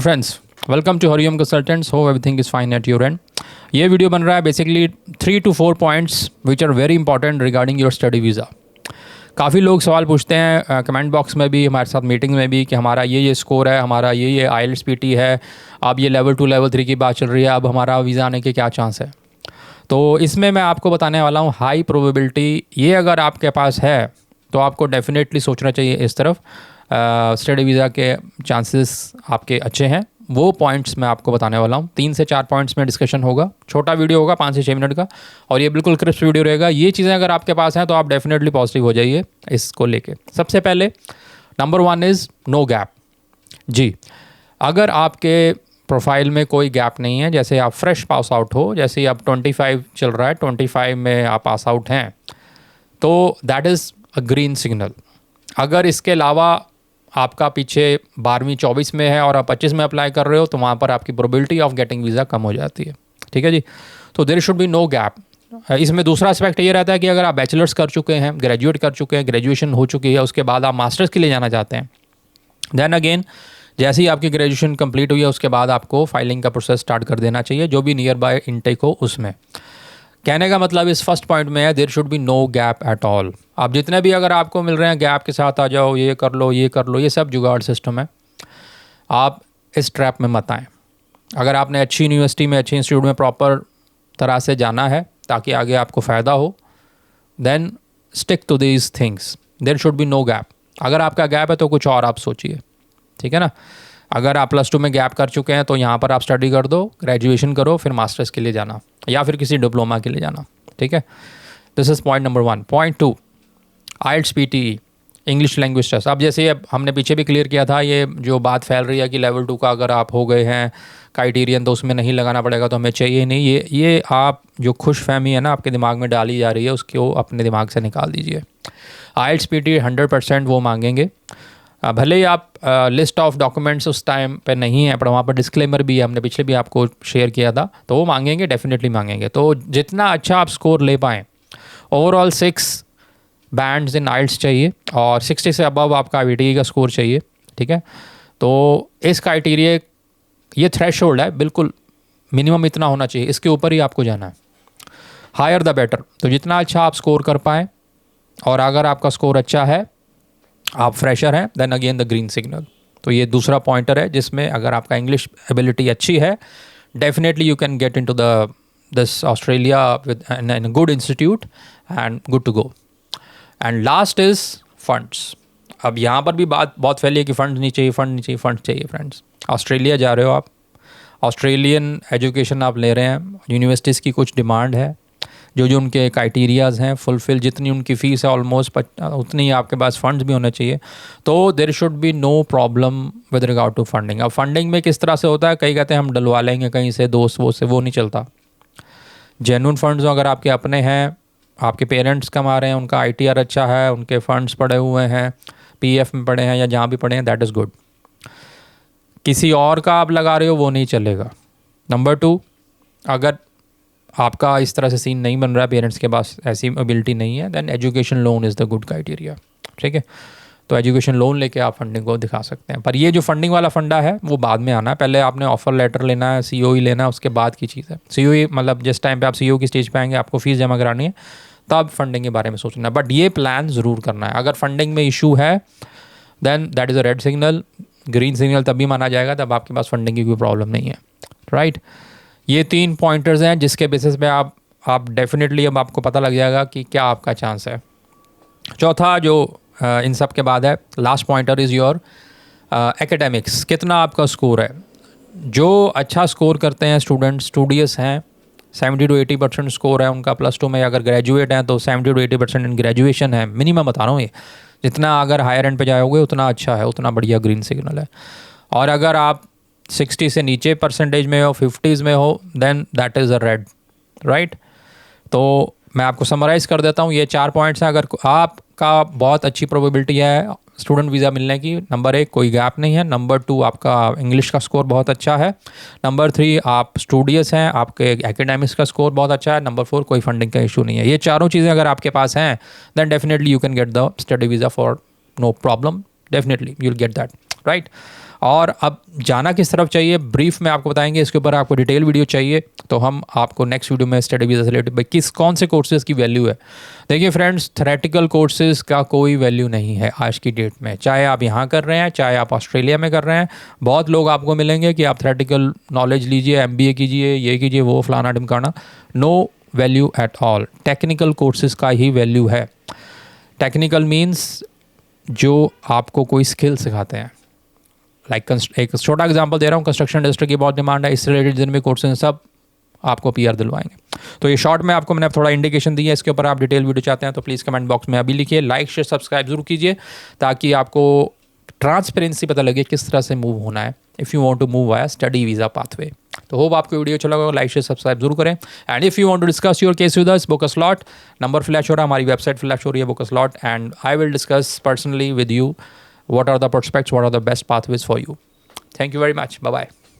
Friends, welcome to Hariom consultants. Hope everything is fine at your end. ये video बन रहा है basically 3 to 4 points which are very important regarding your study visa. काफ़ी लोग सवाल पूछते हैं कमेंट बॉक्स में भी, हमारे साथ मीटिंग में भी, कि हमारा ये स्कोर है, हमारा ये IELTS PT है, अब ये लेवल 2 लेवल 3 की बात चल रही है, अब हमारा वीज़ा आने के क्या चांस है। तो इसमें मैं आपको बताने वाला हूँ हाई प्रोबेबिलिटी। ये अगर आपके पास है तो आपको डेफिनेटली सोचना चाहिए इस तरफ। स्टडी वीज़ा के चांसेस आपके अच्छे हैं। वो पॉइंट्स मैं आपको बताने वाला हूँ। 3 से 4 पॉइंट्स में डिस्कशन होगा। छोटा वीडियो होगा, 5 से 6 मिनट का, और ये बिल्कुल क्रिस्प वीडियो रहेगा। ये चीज़ें अगर आपके पास हैं तो आप डेफिनेटली पॉजिटिव हो जाइए इसको लेके। सबसे पहले नंबर 1 इज़ नो गैप। जी, अगर आपके प्रोफाइल में कोई गैप नहीं है, जैसे आप फ्रेश पास आउट हो, जैसे अब 25 चल रहा है, 25 में आप पास आउट हैं, तो that is a green signal. अगर इसके अलावा आपका पीछे 12वीं 24 में है और आप 25 में अप्लाई कर रहे हो, तो वहाँ पर आपकी प्रोबेबिलिटी ऑफ गेटिंग वीज़ा कम हो जाती है। ठीक है जी। तो there should be no gap. इसमें दूसरा एस्पेक्ट ये रहता है कि अगर आप बैचलर्स कर चुके हैं, ग्रेजुएट कर चुके हैं, ग्रेजुएशन हो चुकी है, उसके बाद आप मास्टर्स के लिए जाना चाहते हैं, देन अगेन जैसे ही आपकी ग्रेजुएशन कंप्लीट हुई है उसके बाद आपको फाइलिंग का प्रोसेस स्टार्ट कर देना चाहिए, जो भी नियर बाय इनटेक हो उसमें। कहने का मतलब इस फर्स्ट पॉइंट में है, there should be no gap at all. आप जितने भी अगर आपको मिल रहे हैं गैप के साथ आ जाओ, ये कर लो, ये कर लो, ये सब जुगाड़ सिस्टम है। आप इस ट्रैप में मत आएँ। अगर आपने अच्छी यूनिवर्सिटी में, अच्छे इंस्टीट्यूट में प्रॉपर तरह से जाना है ताकि आगे आपको फ़ायदा हो, then stick to these things. There should be no gap. अगर आपका गैप है तो कुछ और आप सोचिए। ठीक है ना। अगर आप +2 में गैप कर चुके हैं तो यहाँ पर आप स्टडी कर दो, ग्रेजुएशन करो, फिर मास्टर्स के लिए जाना या फिर किसी डिप्लोमा के लिए जाना। ठीक है। This is point number 1। Point 2, IELTS PTE English language test. अब जैसे अब हमने पीछे भी क्लियर किया था, ये जो बात फैल रही है कि लेवल 2 का अगर आप हो गए हैं क्राइटेरियन तो उसमें नहीं लगाना पड़ेगा, तो हमें चाहिए नहीं। ये आप जो खुश फहमी है ना आपके दिमाग में डाली जा रही है, उसको अपने दिमाग से निकाल दीजिए। IELTS PTE 100% वो मांगेंगे। भले ही आप लिस्ट ऑफ डॉक्यूमेंट्स उस टाइम पे नहीं है, पर वहाँ पर डिस्क्लेमर भी है, हमने पिछले भी आपको शेयर किया था, तो वो मांगेंगे, डेफिनेटली मांगेंगे। तो जितना अच्छा आप स्कोर ले पाएँ, ओवरऑल 6 बैंड्स इन IELTS चाहिए और 60 से अबव आपका VTE का स्कोर चाहिए। ठीक है। तो इस क्राइटेरिया, ये थ्रेशोल्ड है, बिल्कुल मिनिमम इतना होना चाहिए, इसके ऊपर ही आपको जाना है। Higher the better. तो जितना अच्छा आप स्कोर कर पाएँ, और अगर आपका स्कोर अच्छा है, आप फ्रेशर हैं, then again the green signal. तो ये दूसरा पॉइंटर है जिसमें अगर आपका इंग्लिश एबिलिटी अच्छी है, definitely you can get into this Australia within good institute and good to go. And last is funds. अब यहाँ पर भी बात बहुत फैली है कि फंड्स नहीं चाहिए, फंड नहीं चाहिए, फंड चाहिए। फ्रेंड्स, ऑस्ट्रेलिया जा रहे हो आप, ऑस्ट्रेलियन एजुकेशन आप ले रहे हैं, यूनिवर्सिटीज़ की कुछ डिमांड है, जो उनके क्राइटेरियाज़ हैं फुलफिल, जितनी उनकी फ़ीस है ऑलमोस्ट उतनी ही आपके पास फ़ंड्स भी होने चाहिए। तो there should be no problem with regard to funding. अब फंडिंग में किस तरह से होता है, कई कहते हैं हम डलवा लेंगे कहीं से, दोस्त वो से, वो नहीं चलता। जेन्युइन फंड्स अगर आपके अपने हैं, आपके पेरेंट्स कमा रहे हैं, उनका ITR अच्छा है, उनके फंड्स पड़े हुए हैं, PF में पड़े हैं या जहाँ भी पड़े हैं, दैट इज़ गुड। किसी और का आप लगा रहे हो वो नहीं चलेगा। नंबर 2, अगर आपका इस तरह से सीन नहीं बन रहा है, पेरेंट्स के पास ऐसी एबिलिटी नहीं है, then education loan is the good criteria. ठीक है। तो एजुकेशन लोन लेके आप फंडिंग को दिखा सकते हैं। पर ये जो फंडिंग वाला फंडा है वो बाद में आना है। पहले आपने ऑफर लेटर लेना है, COE लेना है, उसके बाद की चीज़ है। COE मतलब जिस टाइम पे आप CO की स्टेज पे आएंगे, आपको फ़ीस जमा करानी है, तब फंडिंग के बारे में सोचना है। बट ये प्लान ज़रूर करना है। अगर फंडिंग में इशू है, then that is a red signal. Green signal तभी माना जाएगा तब आपके पास फंडिंग की कोई प्रॉब्लम नहीं है। राइट। ये 3 पॉइंटर्स हैं जिसके बेसिस पे आप डेफिनेटली अब आपको पता लग जाएगा कि क्या आपका चांस है। चौथा जो इन सब के बाद है, last pointer is your academics. कितना आपका स्कोर है। जो अच्छा स्कोर करते हैं स्टूडेंट्स, स्टूडियस हैं, 70 to 80% स्कोर है उनका +2 में, अगर ग्रेजुएट हैं तो 70 to 80% इन ग्रेजुएशन है, मिनिमम बता रहा हूँ ये। जितना अगर हायर एंड पे जाओगे उतना अच्छा है, उतना बढ़िया ग्रीन सिग्नल है। और अगर आप 60 से नीचे परसेंटेज में हो, 50s में हो, then that is a red. Right. तो मैं आपको समराइज़ कर देता हूँ, ये 4 पॉइंट्स हैं। अगर आपका बहुत अच्छी प्रोबेबिलिटी है स्टूडेंट वीज़ा मिलने की, नंबर 1 कोई गैप नहीं है, नंबर 2 आपका इंग्लिश का स्कोर बहुत अच्छा है, नंबर 3 आप स्टूडियस हैं, आपके एकेडमिक्स का स्कोर बहुत अच्छा है, नंबर 4 कोई फंडिंग का इशू नहीं है। ये चारों चीज़ें अगर आपके पास हैं, then definitely you can get the study visa for no problem. Definitely you will get that. Right. और अब जाना किस तरफ चाहिए ब्रीफ में आपको बताएंगे, इसके ऊपर आपको डिटेल वीडियो चाहिए तो हम आपको नेक्स्ट वीडियो में स्टडी वीज़ा से रिलेटेड कौन से कोर्सेज़ की वैल्यू है। देखिए फ्रेंड्स, थ्योरेटिकल कोर्सेज़ का कोई वैल्यू नहीं है आज की डेट में, चाहे आप यहाँ कर रहे हैं चाहे आप ऑस्ट्रेलिया में कर रहे हैं। बहुत लोग आपको मिलेंगे कि आप थ्योरेटिकल नॉलेज लीजिए, MBA कीजिए, ये कीजिए, वो फलाना ढिमकाना, no value at all. Technical courses का ही वैल्यू है। टेक्निकल मीन्स जो आपको कोई स्किल सिखाते हैं। एक छोटा एग्जांपल दे रहा हूँ, कंस्ट्रक्शन इंडस्ट्री की बहुत डिमांड है, इससे रिलेटेड जितने भी कोर्सेज हैं सब आपको PR दिलवाएंगे। तो ये शॉर्ट में आपको मैंने थोड़ा इंडिकेशन दी है, इसके ऊपर आप डिटेल वीडियो चाहते हैं तो प्लीज़ कमेंट बॉक्स में अभी लिखिए। लाइक शेयर सब्सक्राइब जरूर कीजिए ताकि आपको ट्रांसपेरेंसी पता लगे किस तरह से मूव होना है if you want to move via study visa pathway. तो होप आपको वीडियो अच्छा लगा, लाइक शेयर सब्सक्राइब जरूर करें। And if you want to discuss your case with us, book a slot. Number flash हो रहा है, हमारी वेबसाइट फ्लैश हो रही है, book a slot and I will discuss personally with you what are the prospects, what are the best pathways for you. Thank you very much. Bye bye.